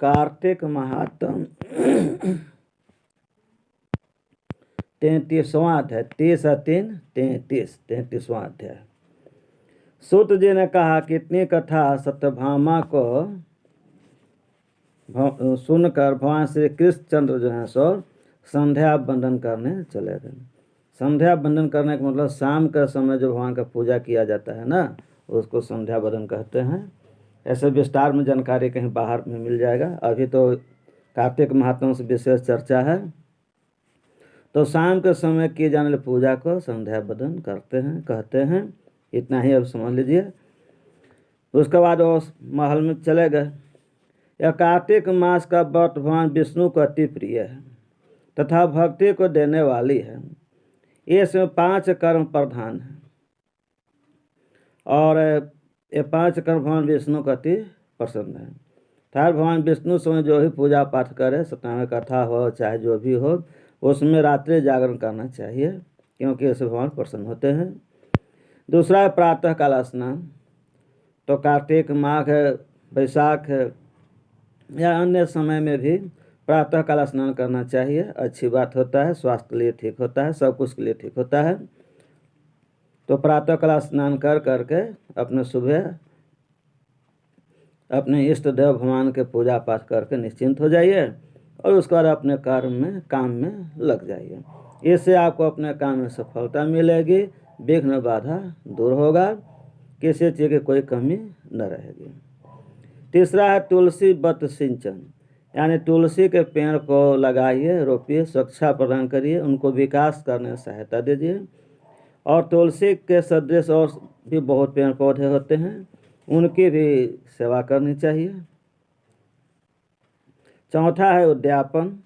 कार्तिक महात्म 33वां अध्याय 33वां अध्याय। सूत जी ने कहा कि इतनी कथा सत्यभामा को सुनकर भगवान श्री कृष्णचंद्र जो है सो संध्या बंदन करने चले गए। संध्या बंदन करने का मतलब शाम के समय जो भगवान का पूजा किया जाता है ना, उसको संध्या बंदन कहते हैं। ऐसे विस्तार में जानकारी कहीं बाहर में मिल जाएगा। अभी तो कार्तिक महात्मा से विशेष चर्चा है। तो शाम के समय किए जाने वाली पूजा को संध्या बंदन करते हैं, कहते हैं। इतना ही अब समझ लीजिए। उसके बाद वो महल में चले गए। यह कार्तिक मास का व्रत भगवान विष्णु को अति प्रिय है तथा भक्ति को देने वाली है। इसमें 5 कर्म प्रधान है और ये 5 कर्म भगवान विष्णु को अति पसंद है। अर्थात भगवान विष्णु समय जो भी पूजा पाठ करे, सत्यनारायण कथा हो चाहे जो भी हो, उसमें रात्रि जागरण करना चाहिए, क्योंकि इससे भगवान प्रसन्न होते हैं। दूसरा है प्रातः काल स्नान। तो कार्तिक, माघ, बैसाख या अन्य समय में भी प्रातः काल स्नान करना चाहिए। अच्छी बात होता है, स्वास्थ्य के लिए ठीक होता है, सब कुछ के लिए ठीक होता है। तो प्रातः काल स्नान कर करके अपने सुबह अपने इष्ट देव भगवान के पूजा पाठ करके निश्चिंत हो जाइए और उसके बाद अपने काम में लग जाइए। इससे आपको अपने काम में सफलता मिलेगी, विघ्न बाधा दूर होगा, किसी चीज़ की कोई कमी न रहेगी। तीसरा है तुलसी बत सिंचन, यानी तुलसी के पेड़ को लगाइए, रोपिए, सुरक्षा प्रदान करिए, उनको विकास करने में सहायता दीजिए। और तुलसी के सदृश और भी बहुत पेड़ पौधे होते हैं, उनकी भी सेवा करनी चाहिए। चौथा है उद्यापन।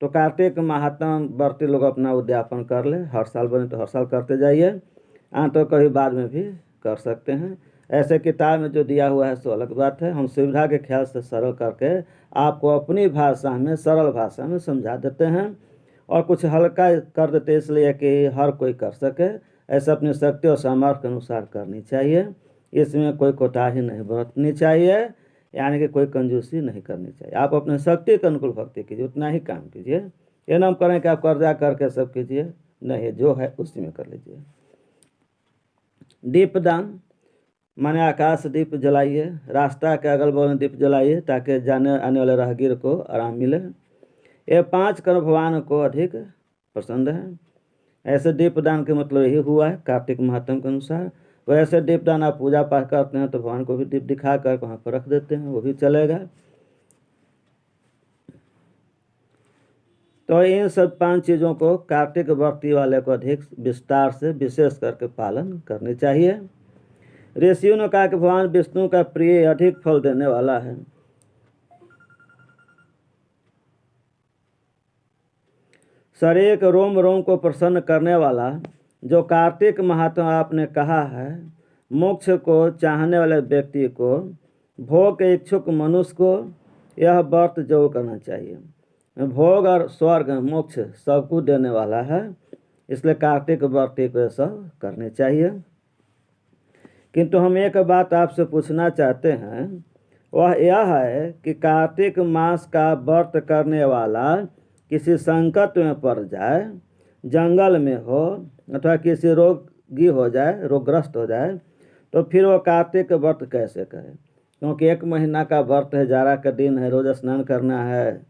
तो कार्तिक महात्मा व्रती लोग अपना उद्यापन कर ले, हर साल बने तो हर साल करते जाइए, तो कभी बाद में भी कर सकते हैं। ऐसे किताब में जो दिया हुआ है सो अलग बात है। हम सुविधा के ख्याल से सरल करके आपको अपनी भाषा में, सरल भाषा में समझा देते हैं और कुछ हल्का कर देते हैं, इसलिए कि हर कोई कर सके। ऐसा अपनी शक्ति और सामर्थ्य के अनुसार करनी चाहिए। इसमें कोई कोताही नहीं बरतनी चाहिए, यानी कि कोई कंजूसी नहीं करनी चाहिए। आप अपने शक्ति के अनुकूल भक्ति कीजिए, उतना ही काम कीजिए। ये ना करें कि आप कर्जा करके सब कीजिए, नहीं, जो है उसी में कर लीजिए। दीपदान माने आकाश दीप जलाइए, रास्ता के अगल बगल में दीप जलाइए, ताकि जाने आने वाले राहगीर को आराम मिले। ये 5 कर्म भगवान को अधिक पसंद है। ऐसे दीपदान के मतलब यही हुआ है कार्तिक महात्म के अनुसार। वैसे दीपदान आप पूजा पाठ करते हैं तो भगवान को भी दीप दिखा कर वहाँ पर रख देते हैं, वो भी चलेगा। तो इन सब 5 चीज़ों को कार्तिक व्रती वाले को अधिक विस्तार से विशेष करके पालन करनी चाहिए। ऋषियों ने कहा कि भगवान विष्णु का प्रिय अधिक फल देने वाला है। शरीर के रोम रोम को प्रसन्न करने वाला जो कार्तिक महात्मा आपने कहा है, मोक्ष को चाहने वाले व्यक्ति को, भोग के इच्छुक मनुष्य को यह व्रत जरूर करना चाहिए। भोग और स्वर्ग मोक्ष सबको देने वाला है, इसलिए कार्तिक व्रत को सब करने चाहिए। किंतु हम एक बात आपसे पूछना चाहते हैं, वह यह है कि कार्तिक मास का व्रत करने वाला किसी संकट में पड़ जाए, जंगल में हो अथवा किसी रोगी हो जाए, रोगग्रस्त हो जाए, तो फिर वो कार्तिक व्रत कैसे करे? क्योंकि 1 महीना का व्रत है, जाड़ा का दिन है, रोज स्नान करना है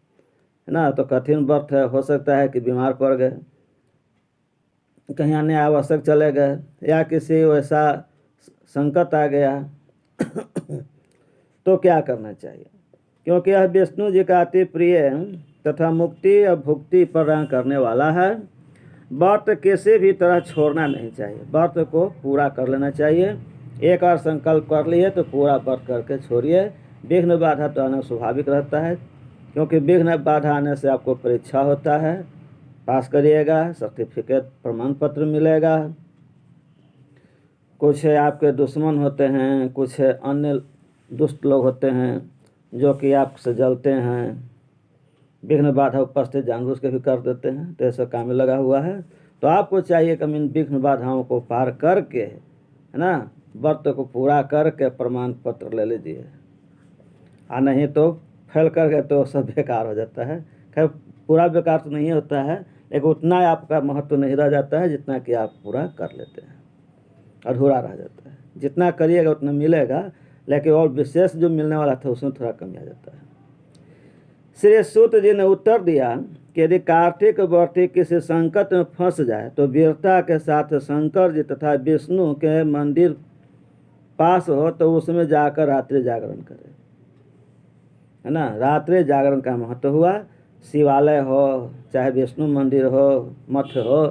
ना, तो कठिन व्रत है। हो सकता है कि बीमार पड़ गए, कहीं अन्य आवश्यक चले गए, या किसी वैसा संकट आ गया तो क्या करना चाहिए? क्योंकि यह विष्णु जी का अति प्रिय तथा मुक्ति और भुक्ति प्रदान करने वाला है। व्रत किसी भी तरह छोड़ना नहीं चाहिए, व्रत को पूरा कर लेना चाहिए। एक बार संकल्प कर लिए तो पूरा व्रत करके छोड़िए। विघ्न बाधा तो आना स्वाभाविक रहता है, क्योंकि विघ्न बाधा आने से आपको परीक्षा होता है, पास करिएगा, सर्टिफिकेट प्रमाण पत्र मिलेगा। कुछ आपके दुश्मन होते हैं, कुछ अन्य दुष्ट लोग होते हैं जो कि आपसे जलते हैं, विघ्न बाधा उपस्थित जानबूझ के भी कर देते हैं, तो ऐसा काम में लगा हुआ है। तो आपको चाहिए कि इन विघ्न बाधाओं को पार करके, है ना, व्रत को पूरा करके प्रमाण पत्र ले लीजिए। नहीं तो फैल कर गए तो सब बेकार हो जाता है। खैर पूरा बेकार तो नहीं होता है, लेकिन उतना आपका महत्व नहीं रह जाता है जितना कि आप पूरा कर लेते हैं, अधूरा रह जाता है। जितना करिएगा उतना मिलेगा, लेकिन और विशेष जो मिलने वाला था उसमें थोड़ा कमी आ जाता है। श्री सूत जी ने उत्तर दिया कि यदि कार्तिक व्रती किसी संकट में फंस जाए तो वीरता के साथ शंकर जी तथा विष्णु के मंदिर पास हो तो उसमें जाकर रात्रि जागरण करे, है ना। रात्रि जागरण का महत्व हुआ। शिवालय हो, चाहे विष्णु मंदिर हो, मठ हो,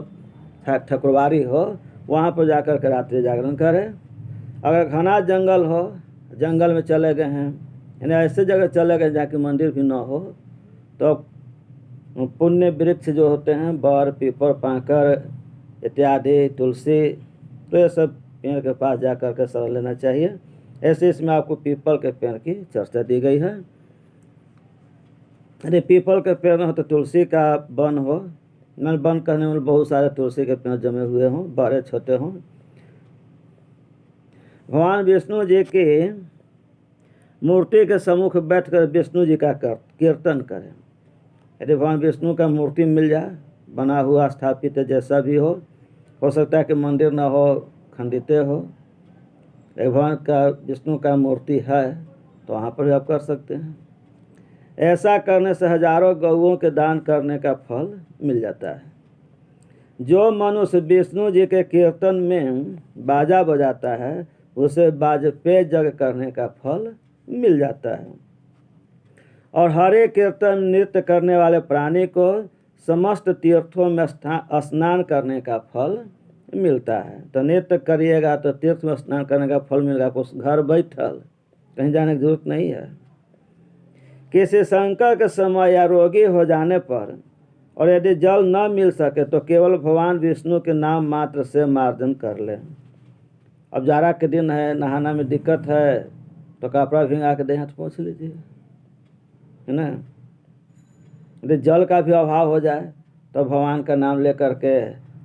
ठकुरबाड़ी हो, वहाँ पर जाकर के रात्रि जागरण करें। अगर घना जंगल हो, जंगल में चले गए हैं, यानी ऐसे जगह चले गए जहाँ की मंदिर भी न हो, तो पुण्य वृक्ष जो होते हैं, बर, पीपल, पाकर इत्यादि, तुलसी, तो ये सब पेड़ के पास जा कर के शरण लेना चाहिए। ऐसे इसमें आपको पीपल के पेड़ की चर्चा दी गई है। यदि पीपल के पेड़ हो तो तुलसी का वन हो, न वन कहने में बहुत सारे तुलसी के पेड़ जमे हुए हों, बड़े छोटे हों। भगवान विष्णु जी की मूर्ति के सम्मुख बैठकर विष्णु जी का कीर्तन करें। यदि भगवान विष्णु का मूर्ति मिल जाए, बना हुआ स्थापित जैसा भी हो सकता है कि मंदिर न हो, खंडित हो, भगवान का विष्णु का मूर्ति है तो वहाँ पर भी आप कर सकते हैं। ऐसा करने से हजारों गौओं के दान करने का फल मिल जाता है। जो मनुष्य विष्णु जी के कीर्तन में बाजा बजाता है उसे वाजपेय यज्ञ करने का फल मिल जाता है। और हर एक कीर्तन नृत्य करने वाले प्राणी को समस्त तीर्थों में स्नान करने का फल मिलता है। तो नृत्य करिएगा तो तीर्थ में स्नान करने का फल मिलेगा, उस घर बैठल, कहीं जाने की जरूरत नहीं है। किसी संकट के समय या रोगी हो जाने पर और यदि जल न मिल सके तो केवल भगवान विष्णु के नाम मात्र से मार्जन कर ले। अब जाड़ा के दिन है, नहाना में दिक्कत है, तो कपड़ा भिंगा के देह हाथ पोंछ लीजिए, है ना। यदि जल का भी अभाव हो जाए तो भगवान का नाम ले करके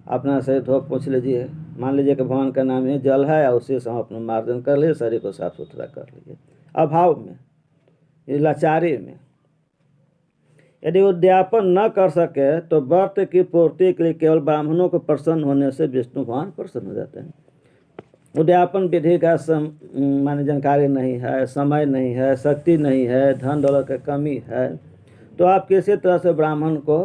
अपना शरीर धो पोंछ लीजिए। मान लीजिए कि भगवान का नाम ही जल है और उसी से हम अपना मार्जन कर लीजिए, शरीर को साफ सुथरा कर लीजिए। अभाव में, लाचारी में यदि उद्यापन न कर सके तो व्रत की पूर्ति के लिए केवल ब्राह्मणों को प्रसन्न होने से विष्णु भगवान प्रसन्न हो जाते हैं। उद्यापन विधि का माने जानकारी नहीं है, समय नहीं है, शक्ति नहीं है, धन दौलत की कमी है, तो आप किसी तरह से ब्राह्मण को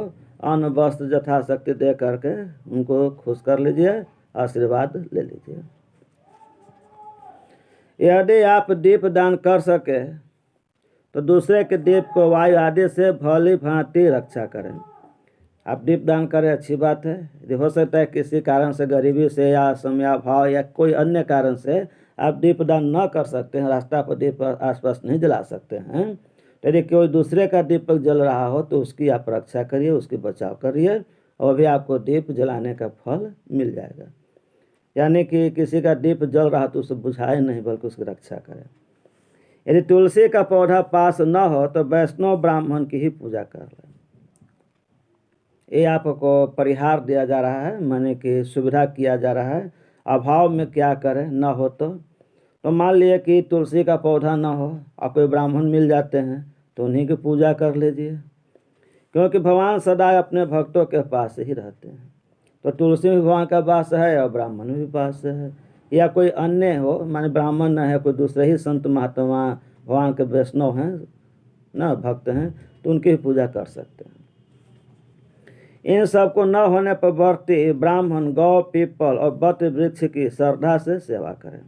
अन्न वस्त्र यथाशक्ति दे करके उनको खुश कर लीजिए, आशीर्वाद ले लीजिए। यदि आप दीप दान कर सके तो दूसरे के दीप को वायु आदि से भली भांति रक्षा करें। आप दीप दान करें, अच्छी बात है। यदि हो सकता है किसी कारण से, गरीबी से या समयाभाव या कोई अन्य कारण से आप दीप दान न कर सकते हैं, रास्ता पर दीप आसपास नहीं जला सकते हैं, तो यदि कोई दूसरे का दीपक जल रहा हो तो उसकी आप रक्षा करिए, उसकी बचाव करिए, और भी आपको दीप जलाने का फल मिल जाएगा। यानी कि किसी का दीप जल रहा तो उसे बुझाए नहीं, बल्कि उसकी रक्षा करें। यदि तुलसी का पौधा पास न हो तो वैष्णव ब्राह्मण की ही पूजा कर लें। ये आपको परिहार दिया जा रहा है, माने कि सुविधा किया जा रहा है। अभाव में क्या करें, न हो तो मान लिए कि तुलसी का पौधा न हो और कोई ब्राह्मण मिल जाते हैं तो उन्हीं की पूजा कर लीजिए, क्योंकि भगवान सदा अपने भक्तों के पास ही रहते हैं। तो तुलसी में भगवान का वास है और ब्राह्मण में भी वास है। या कोई अन्य हो, माने ब्राह्मण न है, कोई दूसरे ही संत महात्मा भगवान के वैष्णव हैं ना, भक्त हैं, तो उनकी भी पूजा कर सकते हैं। इन सब को न होने पर व्रती ब्राह्मण गौ, पीपल और बट वृक्ष की श्रद्धा से सेवा करें।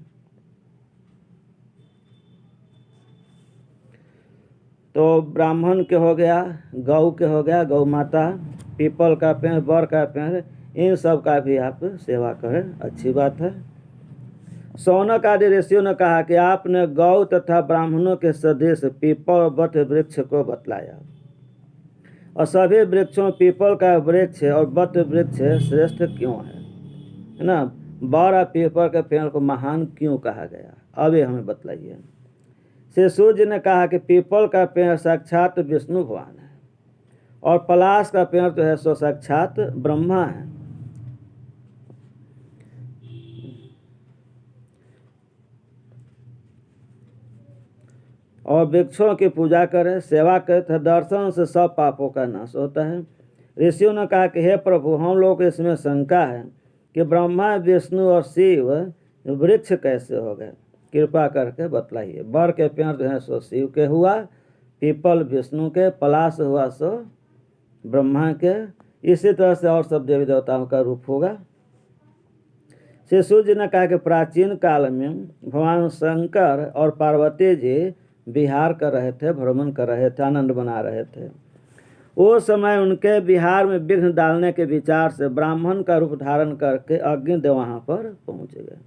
तो ब्राह्मण के हो गया, गौ के हो गया, गौ माता, पीपल का पेड़, बर का पेड़, इन सब का भी आप सेवा करें, अच्छी बात है। शौनक आदि ऋषियों ने कहा कि आपने गौ तथा ब्राह्मणों के सदृश पीपल और बट वृक्ष को बतलाया, और सभी वृक्षों पीपल का वृक्ष और बट वृक्ष श्रेष्ठ क्यों है ना। बर और पीपल के पेड़ को महान क्यों कहा गया, अब ये हमें बतलाइए। श्री सूर्य जी ने कहा कि पीपल का पेड़ साक्षात विष्णु भगवान है और पलाश का पेड़ तो है सो साक्षात ब्रह्मा है। और वृक्षों की पूजा करें, सेवा करें तो दर्शन से सब पापों का नाश होता है। ऋषियों ने कहा कि हे प्रभु, हम लोग को इसमें शंका है कि ब्रह्मा, विष्णु और शिव वृक्ष कैसे हो गए, कृपा करके बतलाइए। बर के पेड़ जो है सो शिव के हुआ, पीपल विष्णु के, पलाश हुआ सो ब्रह्मा के। इसी तरह से और सब देवी देवताओं का रूप होगा। श्री सूर्य जी ने कहा कि प्राचीन काल में भगवान शंकर और पार्वती जी विहार कर रहे थे, भ्रमण कर रहे थे, आनंद मना रहे थे। वो समय उनके विहार में विघ्न डालने के विचार से ब्राह्मण का रूप धारण करके अग्निदेव वहाँ पर पहुँच गए।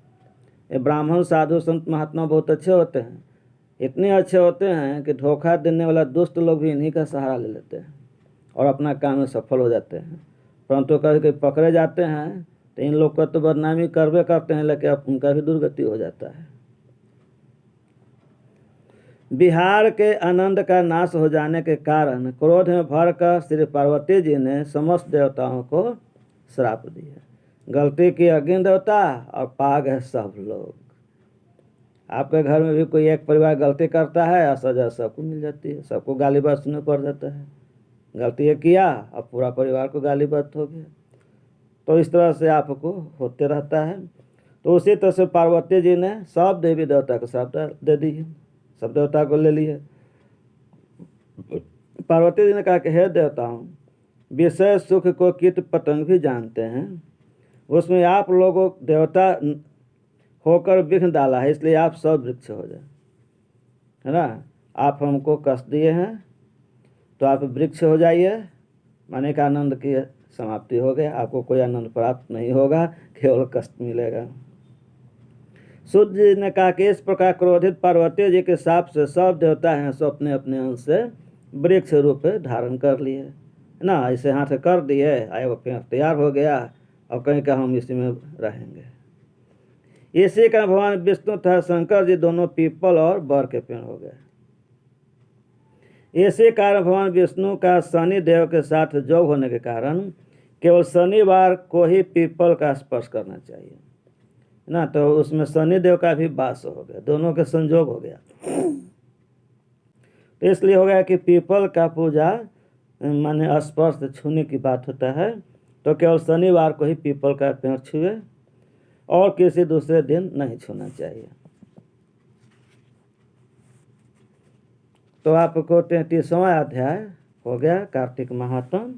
ये ब्राह्मण साधु संत महात्मा बहुत अच्छे होते हैं, इतने अच्छे होते हैं कि धोखा देने वाला दुष्ट लोग भी इन्हीं का सहारा ले लेते हैं और अपना काम में सफल हो जाते हैं। परंतु कभी कभी पकड़े जाते हैं तो इन लोग का तो बदनामी करवे करते हैं, लेकिन अब उनका भी दुर्गति हो जाता है। बिहार के आनंद का नाश हो जाने के कारण क्रोध में भरकर श्री पार्वती जी ने समस्त देवताओं को श्राप दिया। गलती की अग्नि देवता और पाग है सब लोग। आपके घर में भी कोई एक परिवार गलती करता है और सजा सबको मिल जाती है, सबको गाली बात सुनने पड़ जाता है। गलती ये किया अब पूरा परिवार को गाली बात हो गया। तो इस तरह से आपको होते रहता है। तो उसी तरह से पार्वती जी ने सब देवी देवता को श्राप दे दिए, सब देवता को ले लिए। पार्वती जी ने कहा कि हे देवताओं, विषय सुख को कीट पतंग भी जानते हैं, उसमें आप लोगों देवता होकर विघ्न डाला है, इसलिए आप सब वृक्ष हो जाए, है ना। आप हमको कष्ट दिए हैं तो आप वृक्ष हो जाइए, माने का आनंद की समाप्ति हो गया। आपको कोई आनंद प्राप्त नहीं होगा, केवल कष्ट मिलेगा। सूर्य जी ने कहा कि इस प्रकार क्रोधित पार्वती जी के शाप से सब देवता हैं सो अपने अपने अंश से वृक्ष रूप धारण कर लिए ना, इसे हाथ कर दिए, आए वो पेड़ तैयार हो गया और कहीं का हम इसी में रहेंगे। इसी का भगवान विष्णु तथा शंकर जी दोनों पीपल और बर के पेड़ हो गए। इसी कारण भगवान विष्णु का शनि देव के साथ जोग होने के कारण केवल शनिवार को ही पीपल का स्पर्श करना चाहिए ना, तो उसमें शनि देव का भी वास हो गया, दोनों के संयोग हो गया। तो इसलिए हो गया कि पीपल का पूजा माने स्पर्श छूने की बात होता है, तो केवल शनिवार को ही पीपल का पेड़ छुए और किसी दूसरे दिन नहीं छूना चाहिए। तो आपको 33वां अध्याय हो गया कार्तिक महात्म।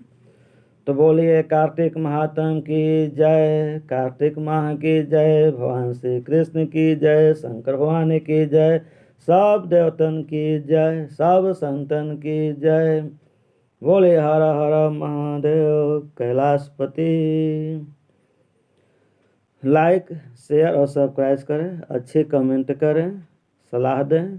तो बोलिए कार्तिक महात्म की जय, कार्तिक माह की जय, भगवान श्री कृष्ण की जय, शंकर भगवान की जय, सब देवतन की जय, सब संतन की जय। बोले हर हर महादेव कैलाशपति। लाइक शेयर और सब्सक्राइब करें, अच्छे कमेंट करें, सलाह दें।